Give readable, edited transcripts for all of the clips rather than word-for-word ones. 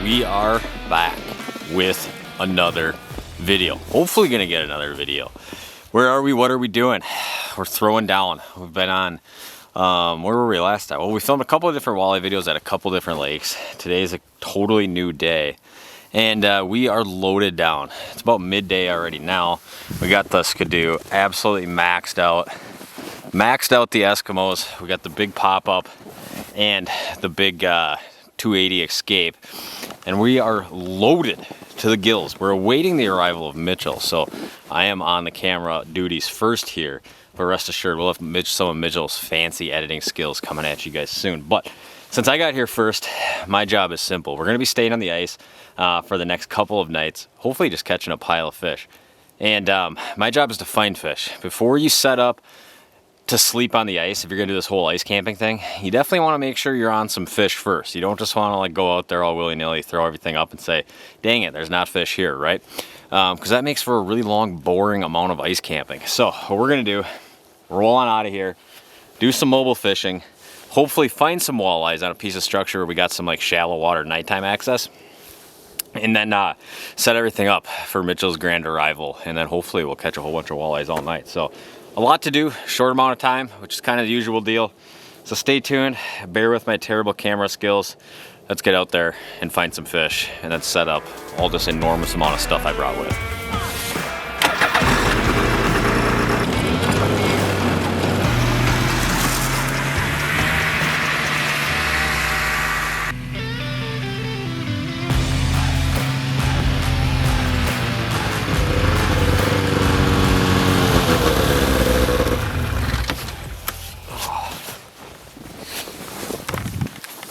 we are back with another video. Hopefully gonna get another video. Where are we? What are we doing? We're throwing down. We've been on, where were we last time? Well, we filmed a couple of different walleye videos at a couple different lakes. Today is a totally new day. And we are loaded down. It's about midday already now. We got the Skidoo absolutely maxed out. Maxed out the Eskimos. We got the big pop-up and the big 280 Escape. And we are loaded to the gills. We're awaiting the arrival of Mitchell. So I am on the camera duties first here. But rest assured, we'll have some of Mitchell's fancy editing skills coming at you guys soon. But since I got here first, my job is simple. We're gonna be staying on the ice for the next couple of nights, hopefully just catching a pile of fish. And my job is to find fish. Before you set up to sleep on the ice, if you're gonna do this whole ice camping thing, you definitely wanna make sure you're on some fish first. You don't just wanna like go out there all willy-nilly, throw everything up and say, dang it, there's not fish here, right? Because that makes for a really long, boring amount of ice camping. So what we're gonna do, roll on out of here, do some mobile fishing, hopefully find some walleyes on a piece of structure where we got some like shallow water nighttime access, and then set everything up for Mitchell's grand arrival, and then hopefully we'll catch a whole bunch of walleyes all night. So a lot to do, short amount of time, which is kind of the usual deal. So stay tuned, bear with my terrible camera skills. Let's get out there and find some fish and then set up all this enormous amount of stuff I brought with.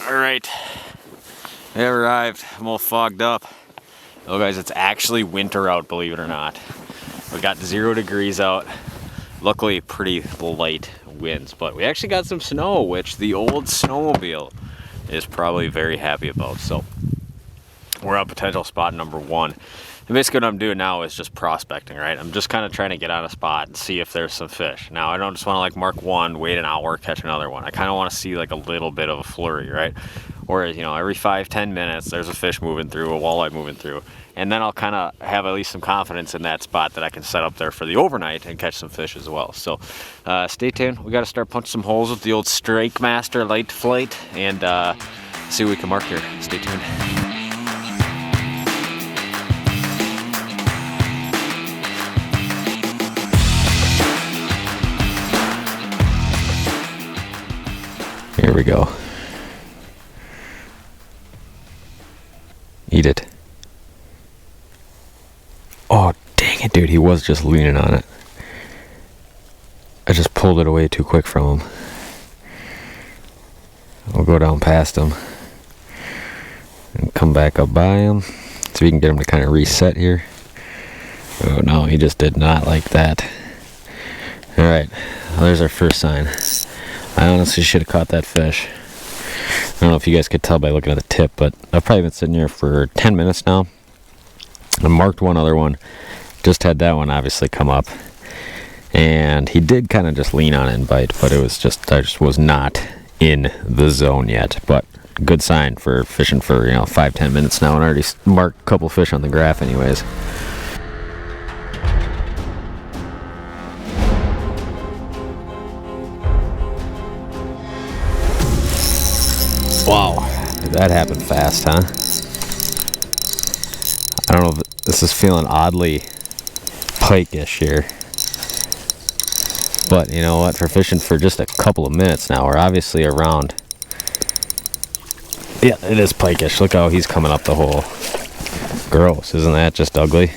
Alright, I arrived. I'm all fogged up. Oh guys, it's actually winter out, believe it or not. We got 0 degrees out. Luckily pretty light winds, but we actually got some snow, which the old snowmobile is probably very happy about. So we're on potential spot number 1. And basically what I'm doing now is just prospecting, right? I'm just kind of trying to get on a spot and see if there's some fish. Now, I don't just want to like mark one, wait an hour, catch another one. I kind of want to see like a little bit of a flurry, right? Or, you know, every 5-10 minutes, there's a fish moving through, a walleye moving through. And then I'll kind of have at least some confidence in that spot that I can set up there for the overnight and catch some fish as well. So stay tuned. We got to start punching some holes with the old Strike Master Light Flight and see what we can mark here. Stay tuned. Here we go. Eat it. Oh, dang it, dude. He was just leaning on it. I just pulled it away too quick from him. I'll go down past him and come back up by him so we can get him to kind of reset here. Oh, no, he just did not like that. Alright, well, there's our first sign. I honestly should have caught that fish. I don't know if you guys could tell by looking at the tip, but I've probably been sitting here for 10 minutes now. I marked one other one. Just had that one obviously come up. And he did kind of just lean on it and bite, but it was just, I just was not in the zone yet. But good sign for fishing for, 5-10 minutes now, and I already marked a couple fish on the graph anyways. Wow, did that happen fast, huh? I don't know if this is feeling oddly pike-ish here. But you know what, for fishing for just a couple of minutes now, we're obviously around. Yeah, it is pike-ish. Look how he's coming up the hole. Gross, isn't that just ugly?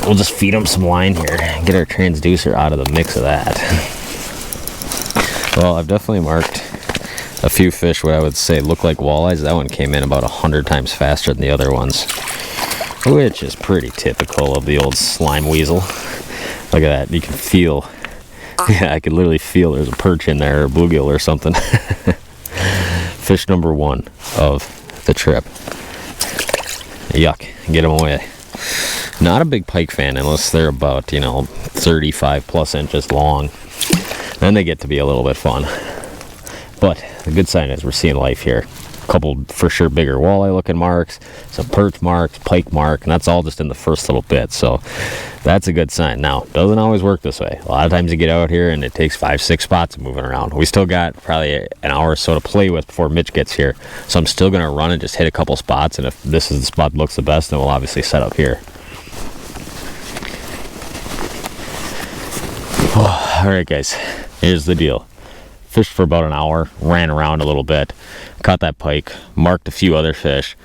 We'll just feed him some line here. Get our transducer out of the mix of that. Well, I've definitely marked a few fish what I would say look like walleyes. That one came in about 100 times faster than the other ones, which is pretty typical of the old slime weasel. Look at that, you can feel, yeah, I could literally feel there's a perch in there or a bluegill or something. Fish number 1 of the trip. Yuck, get them away. Not a big pike fan unless they're about 35 plus inches long. Then they get to be a little bit fun. But the good sign is we're seeing life here. a couple for sure bigger walleye looking marks, some perch marks, pike mark, and that's all just in the first little bit. So that's a good sign. Now, doesn't always work this way. A lot of times you get out here and it takes 5-6 spots moving around. We still got probably an hour or so to play with before Mitch gets here, so I'm still gonna run and just hit a couple spots, and if this is the spot that looks the best, then we'll obviously set up here. Oh, all right guys, here's the deal. Fished for about an hour, ran around a little bit, caught that pike, marked a few other fish.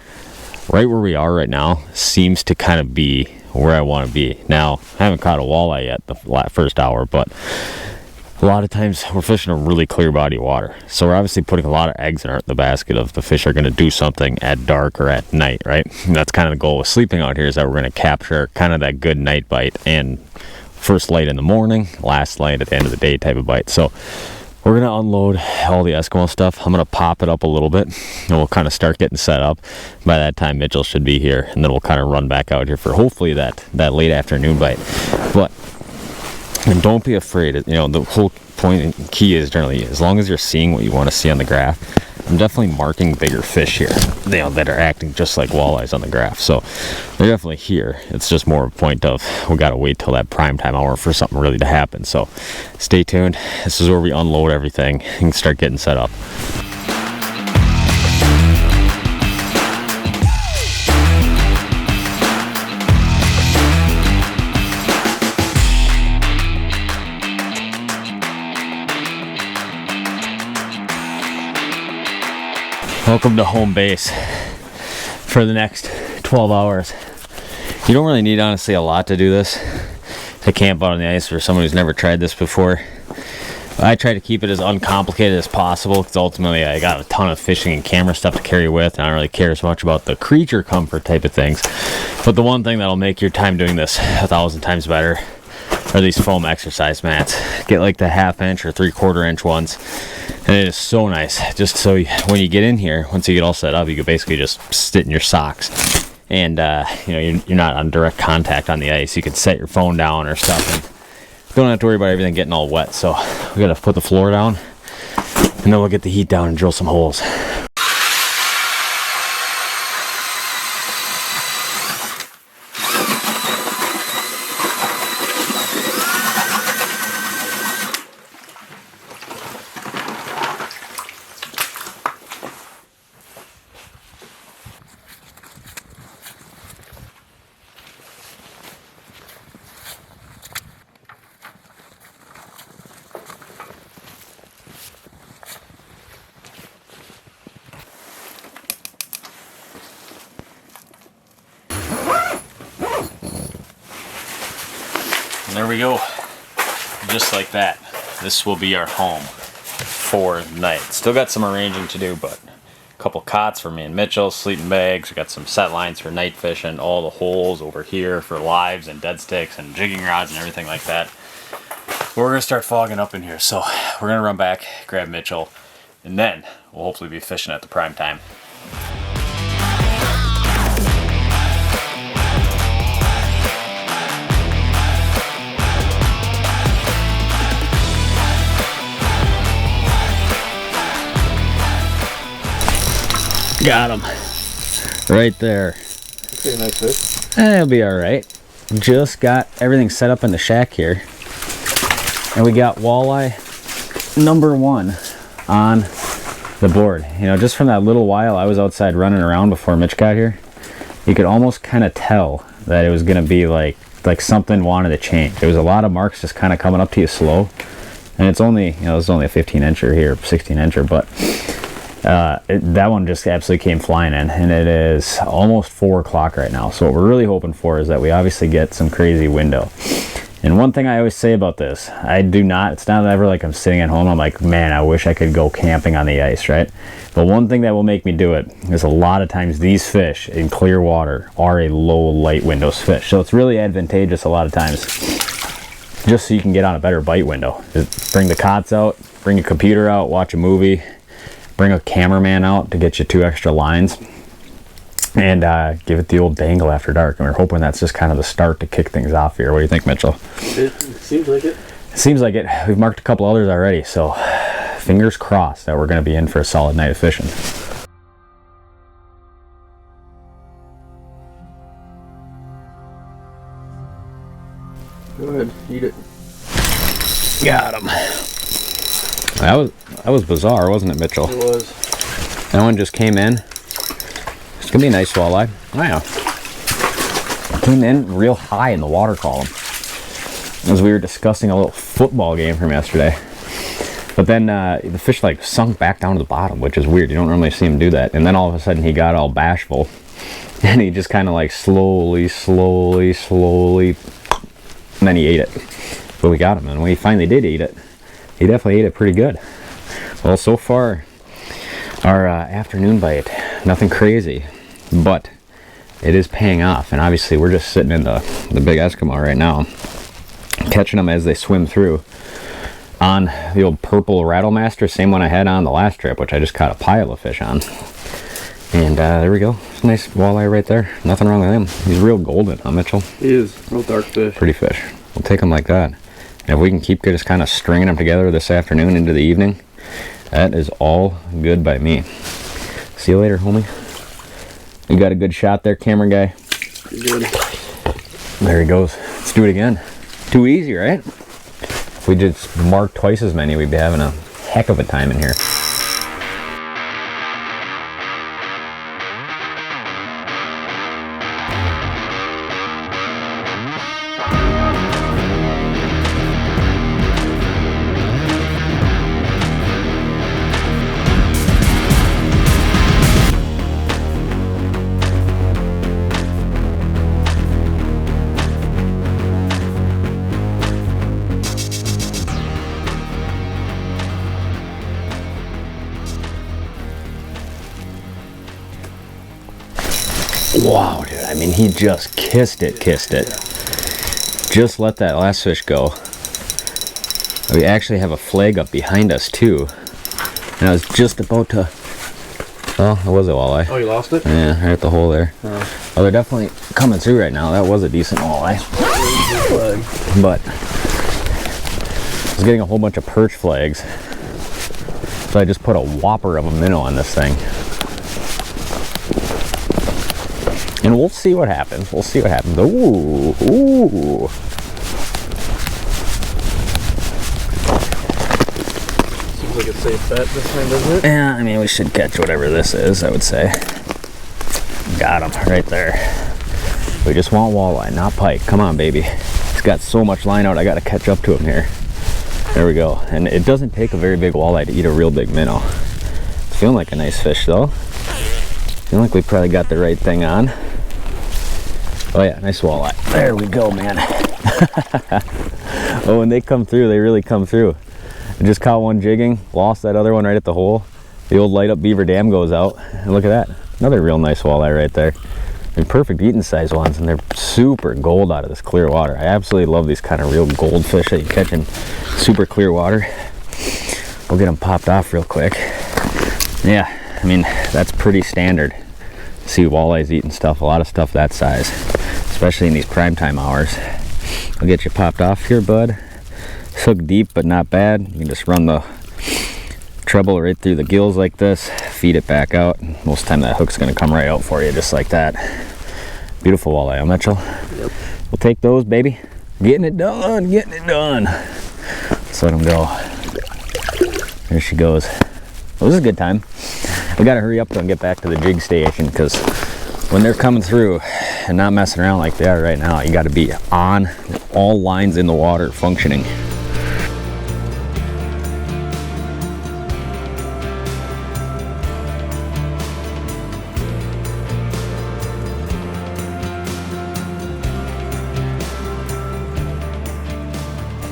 Right where we are right now seems to kind of be where I want to be. Now, I haven't caught a walleye yet the first hour, but a lot of times we're fishing a really clear body of water. So we're obviously putting a lot of eggs in the basket of the fish are going to do something at dark or at night, right? And that's kind of the goal with sleeping out here, is that we're going to capture kind of that good night bite and first light in the morning, last light at the end of the day type of bite. So we're going to unload all the Eskimo stuff. I'm going to pop it up a little bit, and we'll kind of start getting set up. By that time, Mitchell should be here, and then we'll kind of run back out here for hopefully that late afternoon bite. But and don't be afraid. You know, the whole point and key is generally, as long as you're seeing what you want to see on the graph. I'm definitely marking bigger fish here, you know, that are acting just like walleyes on the graph. So they're definitely here. It's just more of a point of we got to wait till that prime time hour for something really to happen. So stay tuned. This is where we unload everything and start getting set up. Welcome to home base for the next 12 hours. You don't really need, honestly, a lot to do this, to camp out on the ice for someone who's never tried this before. I try to keep it as uncomplicated as possible, because ultimately I got a ton of fishing and camera stuff to carry with, and I don't really care as much about the creature comfort type of things. But the one thing that'll make your time doing this 1,000 times better are these foam exercise mats. Get like the 1/2 inch or 3/4 inch ones, and it is so nice. Just so when you get in here, once you get all set up, you can basically just sit in your socks, and you know, you're not on direct contact on the ice. You can set your phone down or stuff, and don't have to worry about everything getting all wet. So we gotta put the floor down, and then we'll get the heat down and drill some holes. And there we go, just like that. This will be our home for the night. Still got some arranging to do, but a couple cots for me and Mitchell, sleeping bags. We got some set lines for night fishing, all the holes over here for lives and dead sticks and jigging rods and everything like that. But we're gonna start fogging up in here, so we're gonna run back, grab Mitchell, and then we'll hopefully be fishing at the prime time. Got him right there. Okay, nice fish. It'll be all right. Just got everything set up in the shack here, and we got walleye #1 on the board. You know, just from that little while I was outside running around before Mitch got here, you could almost kind of tell that it was gonna be like something wanted to change. There was a lot of marks just kind of coming up to you slow, and it's only, you know, it's only a 15 incher here, 16 incher, but that one just absolutely came flying in, and it is almost 4 o'clock right now. So what we're really hoping for is that we obviously get some crazy window. And one thing I always say about this, it's not ever like I'm sitting at home, I'm like, man, I wish I could go camping on the ice, right? But one thing that will make me do it is a lot of times these fish in clear water are a low light windows fish. So it's really advantageous a lot of times, just so you can get on a better bite window. Just bring the cots out, bring your computer out, watch a movie, bring a cameraman out to get you 2 extra lines, and give it the old dangle after dark. And we're hoping that's just kind of the start to kick things off here. What do you think, Mitchell? It seems like it. It seems like it. We've marked a couple others already, so fingers crossed that we're going to be in for a solid night of fishing. Go ahead, eat it. Got him. That was bizarre, wasn't it, Mitchell? It was. That one just came in. It's gonna be a nice walleye. Wow. Came in real high in the water column as we were discussing a little football game from yesterday. But then the fish like sunk back down to the bottom, which is weird. You don't normally see him do that. And then all of a sudden he got all bashful and he just kind of like slowly, and then he ate it. But we got him, and when he finally did eat it, he definitely ate it pretty good. Well, so far our afternoon bite, nothing crazy, but it is paying off. And obviously we're just sitting in the big Eskimo right now, catching them as they swim through on the old purple Rattlemaster, same one I had on the last trip, which I just caught a pile of fish on. And there we go. It's a nice walleye right there. Nothing wrong with him. He's real golden, huh, Mitchell? He is. Real dark fish. Pretty fish. We'll take him like that. And if we can keep just kind of stringing them together this afternoon into the evening, that is all good by me. See you later, homie. You got a good shot there, camera guy. Pretty good. There he goes. Let's do it again. Too easy, right? If we just mark twice as many, we'd be having a heck of a time in here. Wow, dude, I mean, he just kissed it. Just let that last fish go. We actually have a flag up behind us, too. And I was just about to... Oh, it was a walleye. Oh, you lost it? Yeah, right at the hole there. Oh, they're definitely coming through right now. That was a decent walleye. But I was getting a whole bunch of perch flags. So I just put a whopper of a minnow on this thing. And we'll see what happens. We'll see what happens. Ooh, ooh. Seems like a safe bet this time, doesn't it? Yeah, I mean, we should catch whatever this is, I would say. Got him right there. We just want walleye, not pike. Come on, baby. He's got so much line out, I got to catch up to him here. There we go. And it doesn't take a very big walleye to eat a real big minnow. It's feeling like a nice fish, though. Feeling like we probably got the right thing on. Oh yeah, nice walleye. There we go, man. Oh, when they come through, they really come through. I just caught one jigging, lost that other one right at the hole. The old light up beaver dam goes out, and look at that. Another real nice walleye right there. They're perfect eating size ones, and they're super gold out of this clear water. I absolutely love these kind of real gold fish that you catch in super clear water. We'll get them popped off real quick. Yeah, I mean, that's pretty standard. See walleyes eating stuff, a lot of stuff that size, especially in these primetime hours. I'll get you popped off here, bud. It's hooked deep, but not bad. You can just run the treble right through the gills like this, feed it back out. Most of the time that hook's gonna come right out for you, just like that. Beautiful walleye, huh, Mitchell? Yep. We'll take those, baby. Getting it done, getting it done. Let's let them go. There she goes. Well, this is a good time. We gotta hurry up though and get back to the jig station, because when they're coming through and not messing around like they are right now, you gotta be on, all lines in the water functioning.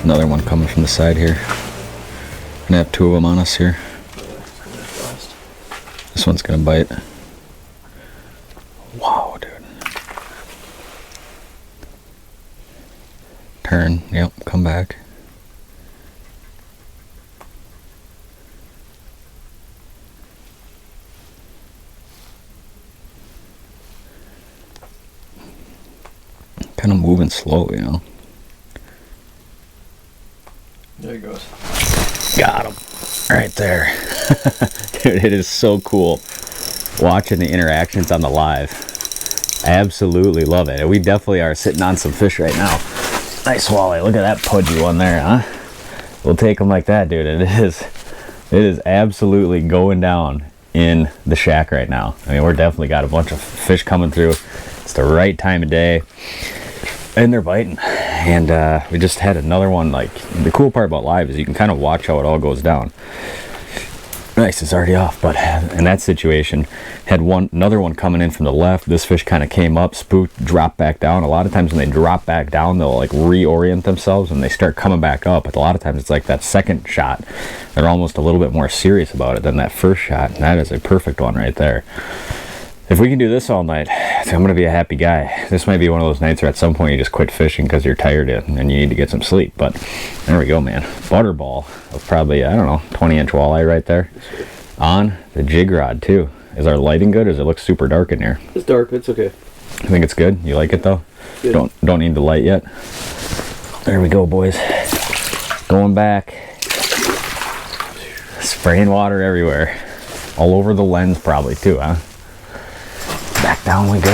Another one coming from the side here. Gonna have two of them on us here. This one's gonna bite. Wow, dude. Turn, yep, come back. Kind of moving slow, you know. There he goes. Got him. Right there. Dude, it is so cool watching the interactions on the live. I absolutely love it. And we definitely are sitting on some fish right now. Nice walleye. Look at that pudgy one there, huh? We'll take them like that, dude. It is absolutely going down in the shack right now. I mean, we're definitely got a bunch of fish coming through. It's the right time of day, and they're biting. And we just had another one. Like, the cool part about live is you can kind of watch how it all goes down. Nice, it's already off. But in that situation, had another one coming in from the left. This fish kind of came up, spooked, dropped back down. A lot of times when they drop back down, they'll like reorient themselves and they start coming back up. But a lot of times it's like that second shot, they're almost a little bit more serious about it than that first shot. And that is a perfect one right there. If we can do this all night, I'm gonna be a happy guy. This might be one of those nights where at some point you just quit fishing because you're tired and you need to get some sleep. But there we go, man. Butterball of probably, I don't know, 20-inch walleye right there. On the jig rod too. Is our lighting good or does it look super dark in here? It's dark, it's okay. I think it's good. You like it though? Good. Don't need the light yet. There we go, boys. Going back. Spraying water everywhere. All over the lens probably too, huh? Back down we go.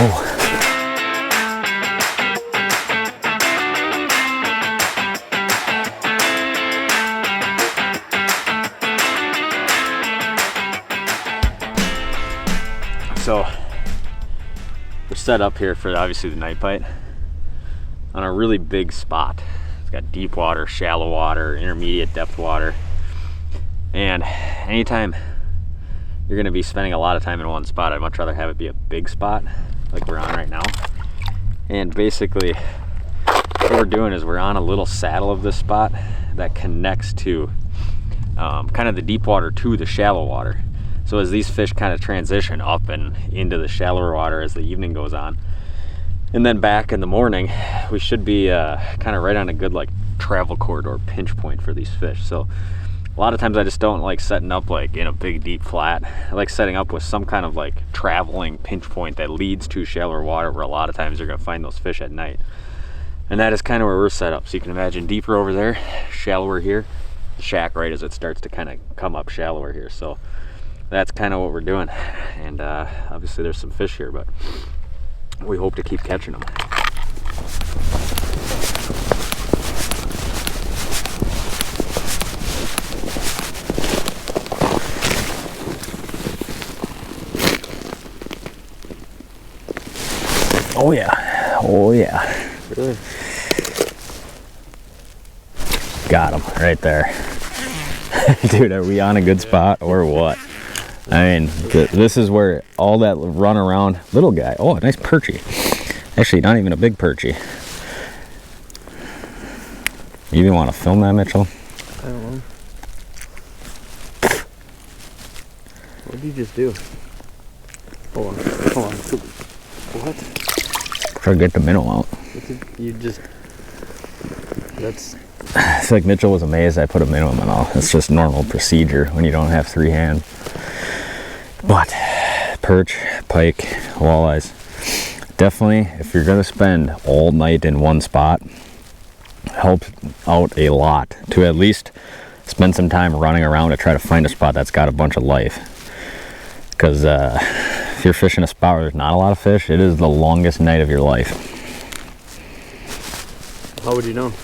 So we're set up here for obviously the night bite on a really big spot. It's got deep water, shallow water, intermediate depth water. And anytime you're going to be spending a lot of time in one spot, I'd much rather have it be a big spot like we're on right now. And basically what we're doing is we're on a little saddle of this spot that connects to kind of the deep water to the shallow water. So as these fish kind of transition up and into the shallower water as the evening goes on, and then back in the morning, we should be kind of right on a good like travel corridor pinch point for these fish. So a lot of times I just don't like setting up like in a big deep flat. I like setting up with some kind of like traveling pinch point that leads to shallower water where a lot of times you're gonna find those fish at night. And that is kind of where we're set up. So you can imagine deeper over there, shallower here, the shack right as it starts to kind of come up shallower here. So that's kind of what we're doing. And obviously there's some fish here, but we hope to keep catching them. Oh yeah, oh yeah. Really? Got him right there. Dude, are we on a good spot or what? I mean, this is where all that run around little guy. Oh, a nice perchy. Actually, not even a big perchy. You even want to film that, Mitchell? I don't know. What did you just do? Hold on, hold on. What? Try to get the minnow out. You just... That's... It's like Mitchell was amazed I put a minnow in my mouth. It's just normal procedure when you don't have three hands. But perch, pike, walleyes, definitely if you're gonna spend all night in one spot, helps out a lot to at least spend some time running around to try to find a spot that's got a bunch of life. Because if you're fishing a spot where there's not a lot of fish, it is the longest night of your life. How would you know?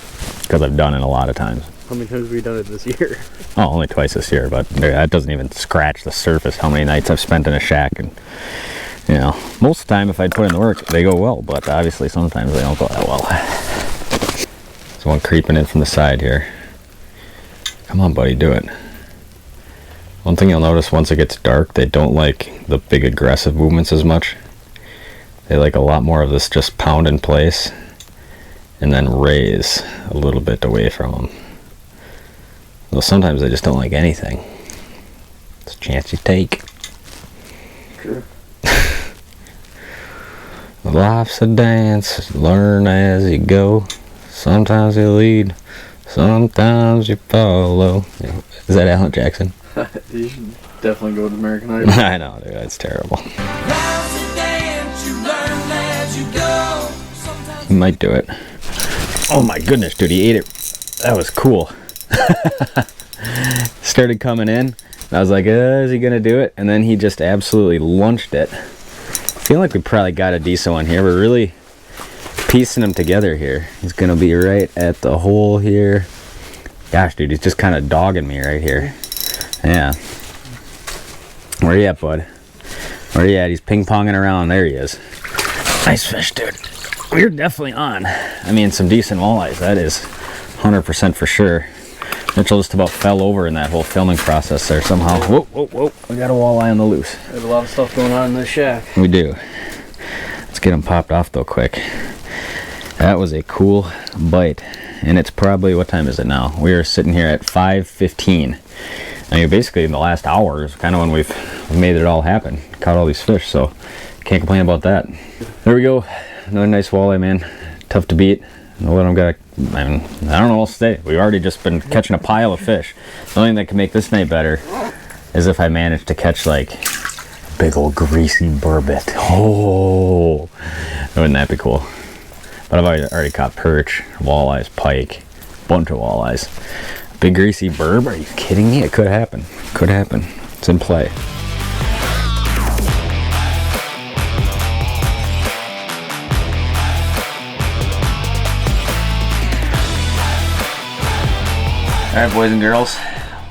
Because I've done it a lot of times. How many times have we done it this year? Oh, only twice this year, but that doesn't even scratch the surface how many nights I've spent in a shack. And you know, most of the time if I put in the work, they go well, but obviously sometimes they don't go that well. There's one creeping in from the side here. Come on, buddy, do it. One thing you'll notice once it gets dark, they don't like the big aggressive movements as much. They like a lot more of this just pound in place and then raise a little bit away from them. Well, sometimes they just don't like anything. It's a chance you take. Sure. Life's a dance, learn as you go. Sometimes you lead, sometimes you follow. Is that Alan Jackson? You should definitely go with American Idol. I know, dude, that's terrible. You might do it. Oh my goodness, dude, he ate it. That was cool. Started coming in. I was like, is he gonna do it? And then he just absolutely lunched it. I feel like we probably got a decent one here. We're really piecing them together here. He's gonna be right at the hole here. Gosh, dude, he's just kind of dogging me right here. Yeah. Where you at, bud? Where you at? He's ping-ponging around. There he is. Nice fish, dude. We're definitely on. I mean, some decent walleyes. That is 100% for sure. Mitchell just about fell over in that whole filming process there somehow. Whoa, whoa, whoa. We got a walleye on the loose. There's a lot of stuff going on in this shack. We do. Let's get him popped off though quick. That was a cool bite. And it's probably, what time is it now? We are sitting here at 5:15. I mean, basically in the last hour is kind of when we've made it all happen. Caught all these fish, so can't complain about that. There we go. Another nice walleye, man. Tough to beat. No one got. I mean, I don't know what to say. We've already just been catching a pile of fish. The only thing that can make this night better is if I manage to catch like a big old greasy burbot. Oh, wouldn't that be cool? But I've already caught perch, walleyes, pike, bunch of walleyes. Big greasy burb? Are you kidding me? It could happen. Could happen. It's in play. Alright, boys and girls.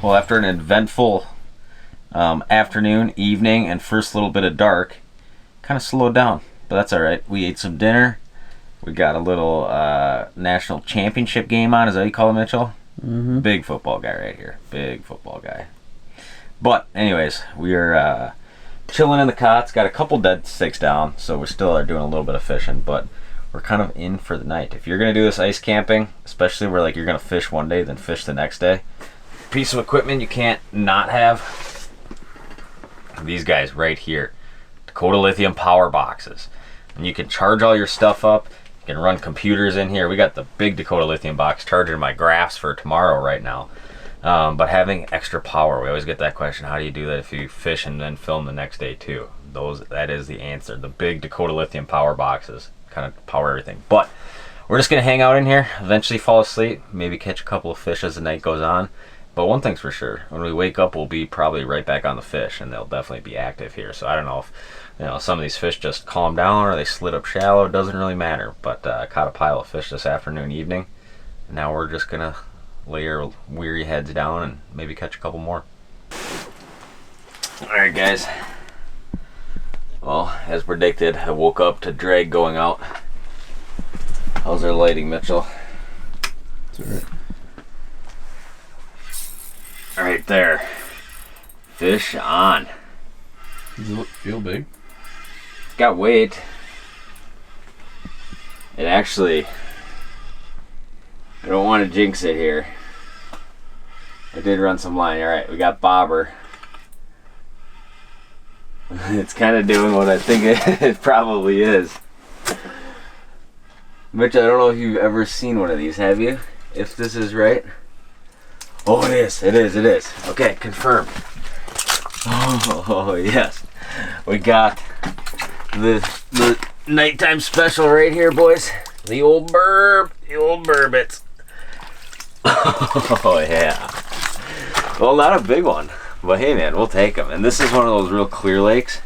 Well, after an eventful afternoon, evening, and first little bit of dark, kind of slowed down. But that's alright. We ate some dinner. We got a little national championship game on. Is that what you call it, Mitchell? Mm-hmm. Big football guy right here. Big football guy. But anyways, we are chilling in the cots. Got a couple dead sticks down, so we still are doing a little bit of fishing, but we're kind of in for the night. If you're gonna do this ice camping, especially where like you're gonna fish one day then fish the next day, piece of equipment you can't not have, these guys right here, Dakota Lithium power boxes. And you can charge all your stuff up. You can run computers in here. We got the big Dakota Lithium box charging my graphs for tomorrow right now. But having extra power, we always get that question, how do you do that if you fish and then film the next day too? That is the answer. The big Dakota Lithium power boxes kind of power everything. But we're just gonna hang out in here, eventually fall asleep, maybe catch a couple of fish as the night goes on. But one thing's for sure, when we wake up, we'll be probably right back on the fish, and they'll definitely be active here. So I don't know if some of these fish just calm down or they slid up shallow. It doesn't really matter. But I caught a pile of fish this afternoon, evening, and now we're just gonna lay our weary heads down and maybe catch a couple more. All right, guys. Well, as predicted, I woke up to drag going out. How's our lighting, Mitchell? It's alright. Right there. Fish on. Does it feel big? Got weight. It actually, I don't want to jinx it here. I did run some line. Alright, we got bobber. It's kind of doing what I think it probably is. Mitch, I don't know if you've ever seen one of these, have you? If this is right. Oh, it is. It is. It is. Okay, confirmed. Oh, yes. We got the nighttime special right here, boys. The old burb. The old burbot. Oh, yeah. Well, not a big one. But hey, man, we'll take them. And this is one of those real clear lakes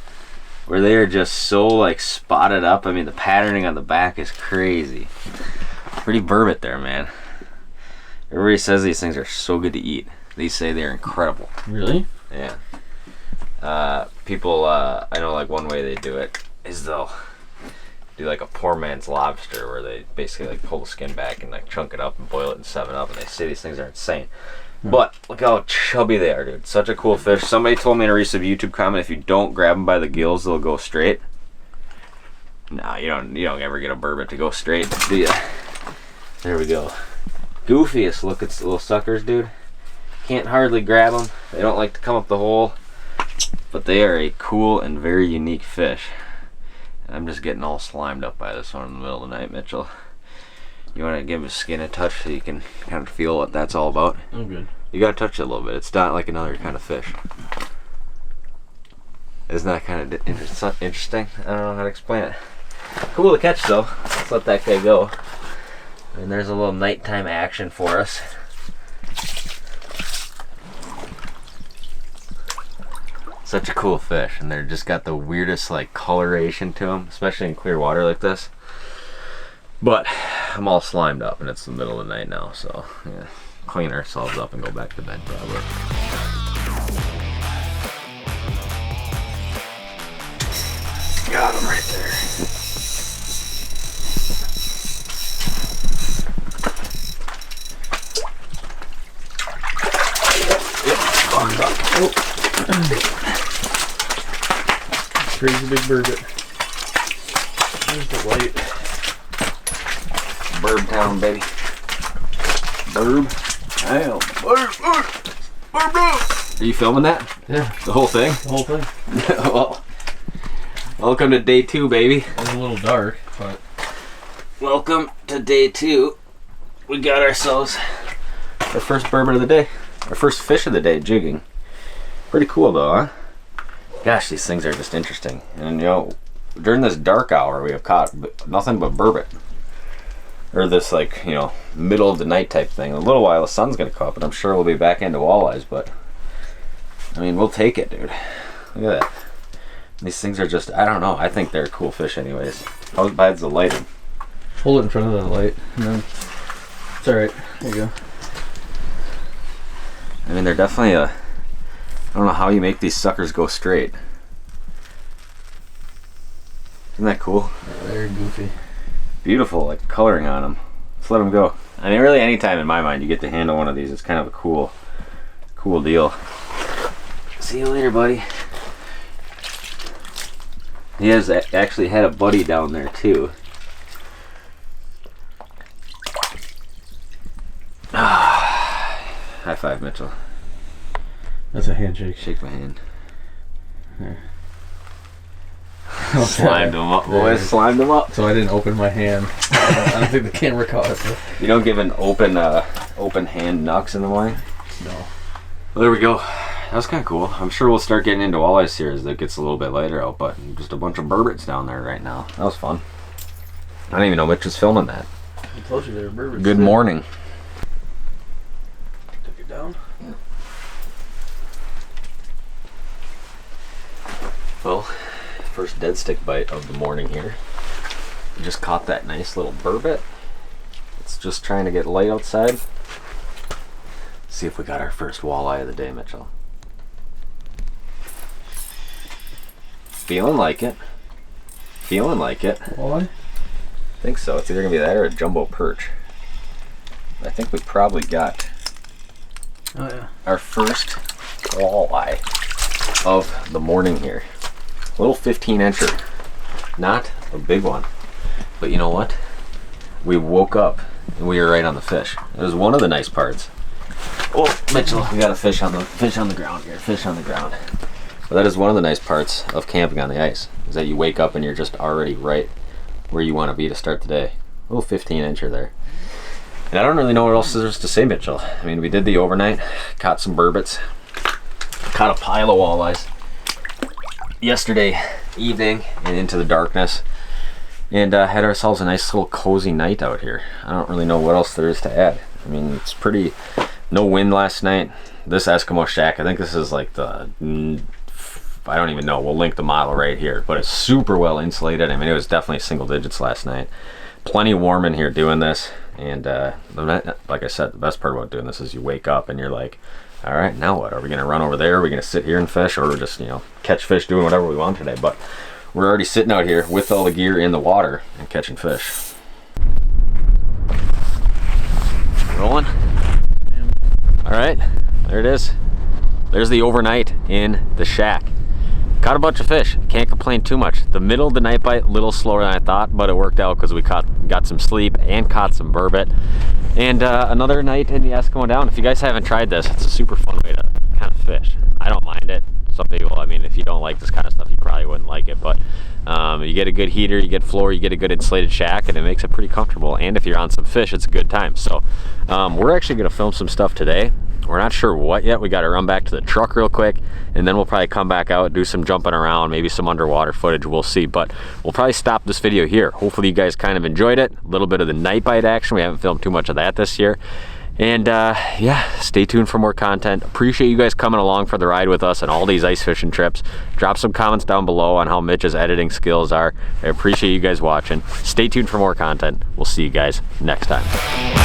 where they are just so like spotted up. I mean, the patterning on the back is crazy. Pretty burbot there, man. Everybody says these things are so good to eat. They say they're incredible. Really? Yeah. People, I know like one way they do it is they'll do like a poor man's lobster where they basically like pull the skin back and like chunk it up and boil it in 7-Up, and they say these things are insane. But look how chubby they are, dude. Such a cool fish. Somebody told me in a recent YouTube comment, if you don't grab them by the gills, they'll go straight. No, you don't ever get a burbot to go straight, do ya? There we go. Goofiest looking little suckers, dude. Can't hardly grab them. They don't like to come up the hole, but they are a cool and very unique fish. I'm just getting all slimed up by this one in the middle of the night, Mitchell. You want to give his skin a touch so you can kind of feel what that's all about? I'm good. You got to touch it a little bit. It's not like another kind of fish. Isn't that kind of interesting? I don't know how to explain it. Cool to catch, though. Let's let that guy go. And there's a little nighttime action for us. Such a cool fish, and they're just got the weirdest like coloration to them, especially in clear water like this. But I'm all slimed up and it's the middle of the night now, so yeah, clean ourselves up and go back to bed probably. Got him right there. Oh. Crazy big burbot. There's the light. Burb town, baby. Burb. Damn. Burb. Are you filming that? Yeah. The whole thing? The whole thing. Well, welcome to day 2, baby. It's a little dark, but Welcome to day 2. We got ourselves our first burbot of the day. Our first fish of the day, jigging. Pretty cool though, huh? Gosh, these things are just interesting. And you know, during this dark hour we have caught nothing but burbot. Or this, like, you know, middle of the night type thing. In a little while the sun's gonna come up and I'm sure we'll be back into walleyes, but I mean, we'll take it, dude. Look at that. These things are just, I don't know, I think they're cool fish anyways. How bad's the lighting? hold it in front of the light and then it's alright. There you go. I mean, they're definitely I don't know how you make these suckers go straight. Isn't that cool? Yeah, very goofy. Beautiful, like coloring on them. Let's let them go. I mean, really, anytime in my mind you get to handle one of these, it's kind of a cool deal. See you later, buddy. He has actually had a buddy down there too. High five, Mitchell. That's a handshake. Shake my hand. There. Slimed him up, boys. Slimed him up. So I didn't open my hand. I don't think the camera caught it. But You don't give an open hand knucks in the morning? no. Well, there we go. That was kind of cool. I'm sure we'll start getting into walleyes here as it gets a little bit later out, but just a bunch of burbots down there right now. That was fun. I didn't even know Mitch was filming that. I told you they were burbot. Good morning. Took it down. Well, first dead stick bite of the morning here. We just caught that nice little burbot. It's just trying to get light outside. See if we got our first walleye of the day, Mitchell. Feeling like it. Feeling like it. Walleye? I think so. It's either gonna be that or a jumbo perch. I think we probably got Oh yeah. our first walleye of the morning here. A little 15-incher. Not a big one. But you know what? We woke up and we were right on the fish. It was one of the nice parts. Oh, Mitchell, we got a fish on the ground here. Fish on the ground. But that is one of the nice parts of camping on the ice, is that you wake up and you're just already right where you want to be to start the day. A little 15-incher there. And I don't really know what else there is to say, Mitchell. I mean, we did the overnight, caught some burbots, caught a pile of walleyes yesterday evening and into the darkness, and had ourselves a nice little cozy night out here. I don't really know what else there is to add. I mean, it's pretty, no wind last night. This Eskimo shack, I think this is like the, I don't even know, we'll link the model right here, but it's super well insulated. I mean, it was definitely single digits last night. Plenty warm in here doing this, and like I said, the best part about doing this is you wake up and you're like, all right, now what? Are we gonna run over there? Are we gonna sit here and fish, or just, you know, catch fish, doing whatever we want today? But we're already sitting out here with all the gear in the water and catching fish. Rolling. All right, there it is. There's the overnight in the shack. Caught a bunch of fish. Can't complain too much. The middle of the night bite, a little slower than I thought, but it worked out because we got some sleep and caught some burbot. And another night in the Eskimo Down. If you guys haven't tried this, it's a super fun way to kind of fish. I don't mind it. Some people, I mean, if you don't like this kind of stuff, you probably wouldn't like it, but you get a good heater, you get floor, you get a good insulated shack, and it makes it pretty comfortable. And if you're on some fish, it's a good time. So we're actually going to film some stuff today. We're not sure what yet. We got to run back to the truck real quick, and then we'll probably come back out, do some jumping around, maybe some underwater footage. We'll see, but we'll probably stop this video here. Hopefully you guys kind of enjoyed it. A little bit of the night bite action. We haven't filmed too much of that this year. And yeah, stay tuned for more content. Appreciate you guys coming along for the ride with us on all these ice fishing trips. Drop some comments down below on how Mitch's editing skills are. I appreciate you guys watching. Stay tuned for more content. We'll see you guys next time.